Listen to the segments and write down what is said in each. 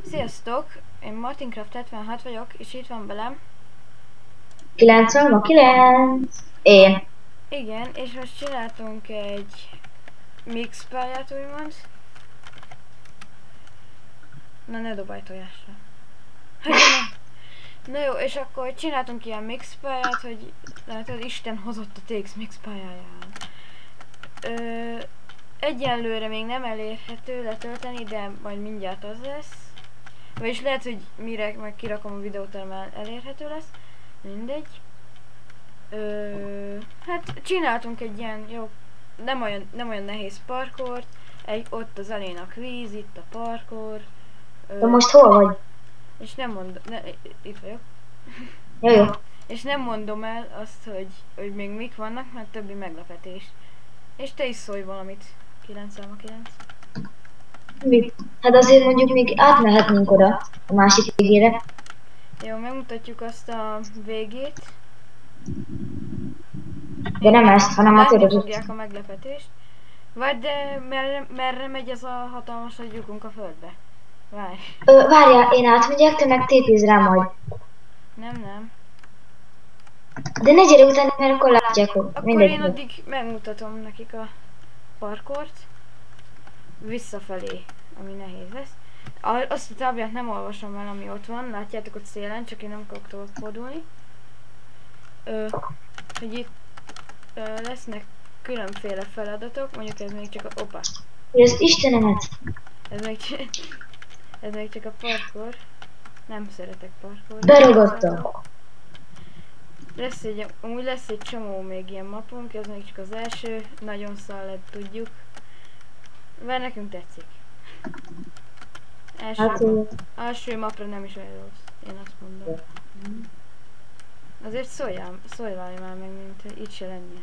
Sziasztok! Én Martincraft 76 vagyok, és itt van velem. 99. Én. Igen, és most csináltunk egy mix pályát, úgymond. Na, ne dobálj tojásra. Na jó, és akkor csináltunk ilyen mix pályát, hogy látod, Isten hozott a TX mix pályáján. Egyenlőre még nem elérhető letölteni, de majd mindjárt az lesz. Vagyis lehet, hogy mire meg kirakom a videót, már elérhető lesz. Mindegy. Hát csináltunk egy ilyen jó, nem olyan nehéz parkort. Ott az elén a kvíz, itt a parkor. De most hol vagy? És nem mondom, itt vagyok. Jó. És nem mondom el azt, hogy még mik vannak, mert többi meglepetés. És te is szólj valamit, 9x9. Mit? Hát azért mondjuk még átmehetnénk oda, a másik végére. Jó, megmutatjuk azt a végét. De nem ezt, hanem a Látni törököt. fogják a meglepetést. Vagy de merre megy ez a hatalmas nagy lyukunk a földbe? Várj. Várjál, én átmegyek, te meg tépíz rá majd. Nem. De ne gyere utána, mert akkor látják, hogy Akkor mindegy. én addig megmutatom nekik a parkort. Visszafelé, ami nehéz lesz. Azt a táblát nem olvasom el, ami ott van. Látjátok ott szélen, csak én nem akarok tovább fordulni. Hogy itt lesznek különféle feladatok. Mondjuk ez még csak a... Opa! Ez Istenemet! Ez még csak a parkour. Nem szeretek parkour. Beragadtam. Amúgy lesz egy csomó még ilyen mapunk, ez még csak az első. Nagyon szalad, tudjuk. Mert nekünk tetszik. Első mapra nem is olyan rossz, én azt mondom. Azért szóljál már meg, mint így se lenne.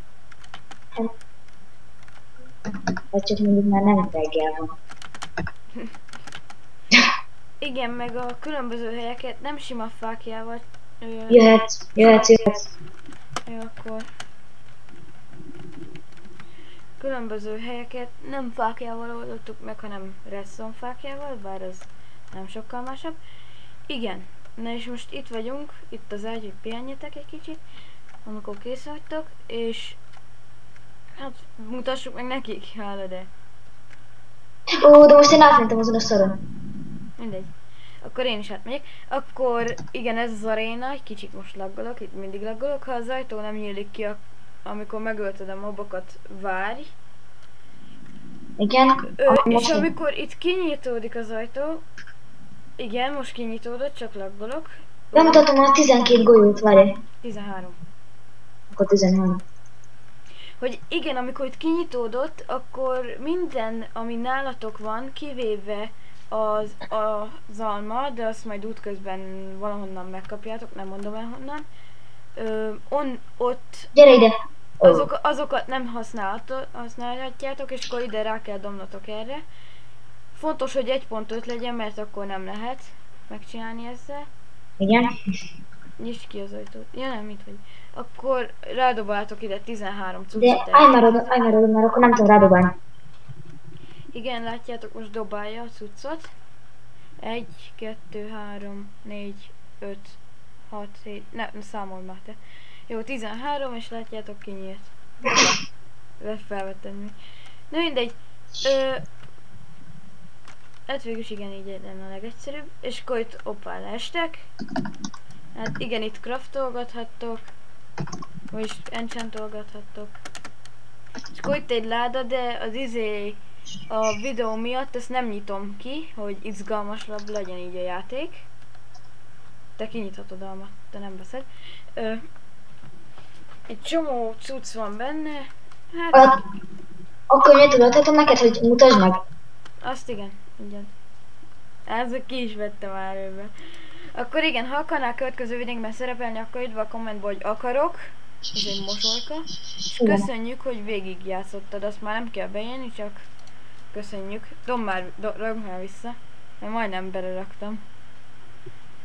Ez csak mondjuk már nem reggel van. Igen, meg a különböző helyeket nem sima fákjával... Jöhetsz. Jó, akkor... Különböző helyeket nem fákjával oldottuk meg, hanem redstone fákjával, bár az nem sokkal másabb. Igen, na és most itt vagyunk, itt az ágy, hogy pihenjetek egy kicsit, amikor kész vagytok, és hát mutassuk meg nekik, hála de. Ó, de most én átmentem azon a szoron. Mindegy. Akkor én is átmegyek. Akkor igen, ez az aréna, egy kicsit most laggolok, itt mindig laggolok, ha az ajtó nem nyílik ki, amikor megölted a mobokat, várj. Igen? És amikor itt kinyitódik az ajtó, igen, most kinyitódott, csak laggolok. Bemutatom a 12 golyót, várj. 13. Akkor 13. Hogy igen, amikor itt kinyitódott, akkor minden, ami nálatok van, kivéve az alma, de azt majd útközben valahonnan megkapjátok, nem mondom el honnan. Ott gyere ide! azokat nem használhatjátok, és akkor ide rá kell domnotok erre. Fontos, hogy 1.5 legyen, mert akkor nem lehet megcsinálni ezzel. Igen? Nyisd ki az ajtót. Ja nem, mit vagy. Akkor rádobáltok ide 13 cuccot. De állj már oda, mert akkor nem tudom rádobálni. Igen, látjátok, most dobálja a cuccot. 1, 2, 3, 4, 5, 6, 7, ne számolj már te. Jó, 13, és látjátok, kinyílt. Felvettem mi. Na mindegy. Hát végülis igen, így lenne a legegyszerűbb. És akkor itt opá leestek. Hát igen, itt craftolgathattok. Vagyis enchantolgathattok. És akkor itt egy láda, de az a videó miatt ezt nem nyitom ki, hogy izgalmasabb legyen így a játék. Te kinyithatod alma, te nem veszed. Egy csomó cucc van benne. Hát... Akkor miért tudatom neked, hogy mutasd meg? Azt igen. Ezzel ki is vettem már őbe. Akkor igen, ha akarnál következő videónkban szerepelni, akkor írd be a kommentbe, hogy akarok. Ez egy mosolyka. És köszönjük, hogy végigjátszottad, azt már nem kell beírni, csak köszönjük. Ragd már vissza, mert majdnem beleraktam.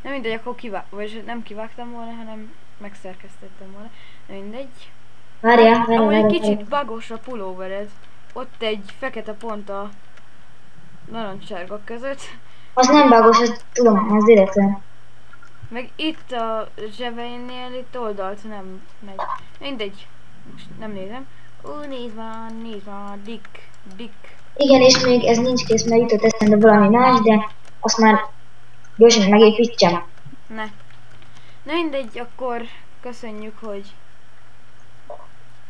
Nem mindegy, akkor vagy nem kivágtam volna, hanem megszerkesztettem volna. Nem mindegy. Várjál. Amúgy egy kicsit bagos a pulóvered. Ott egy fekete pont a narancsárga között. Az nem bágos, azt tudom, az direkt olyan. Meg itt a zsebeinél, itt oldalt nem megy. Mindegy. Most nem nézem. Nézd van, Dick. Igen, és még ez nincs kész, mert jutott eszembe valami más, de azt már gyorsan megépítsem. Ne. Na mindegy, akkor köszönjük, hogy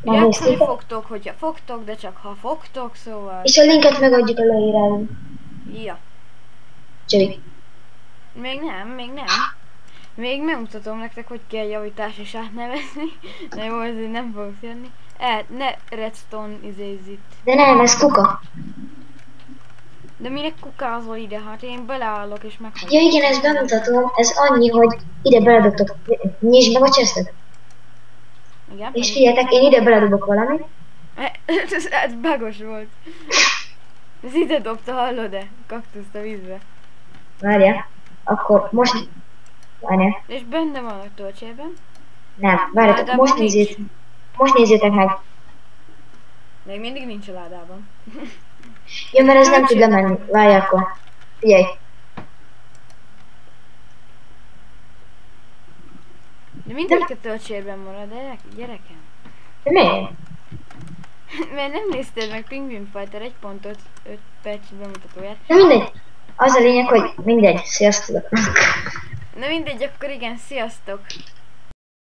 játszani Megnéztétek? fogtok, hogyha fogtok, de csak ha fogtok, szóval... És a linket megadjuk a leírásban. Ja. Csavi. Még nem. Még megmutatom nektek, hogy kell javítás és átnevezni. De jó, ezért nem fogok jönni. Ne redstone izézz itt. De nem, ez kuka. De minek kukázol ide? Hát én beleállok és meghagyom. Ja igen, ezt bemutatom, ez annyi, hogy ide beledobtok, nyisd meg a chestet. Igen? És figyeljetek, én ide beledobok valamit. Ez bagos volt. Ez ide dobta, hallod-e? Kaktuszt a vízbe. Várjál, akkor most... Várjál. És benne van a töltsében. Nem, várjatok, Ládában most nincs. nézzétek. Most nézzétek meg. Még mindig nincs a ládában. Ja, mert ez nem tud lemenni. Várj akkor. Figyelj. De mindegyik a töltsérben marad, de gyerekem. De miért? Mert nem nézted meg Penguin Fighter 1.5 patch bemutatóját. De mindegy. Az a lényeg, hogy mindegy. Sziasztok. Na mindegy, akkor igen, sziasztok!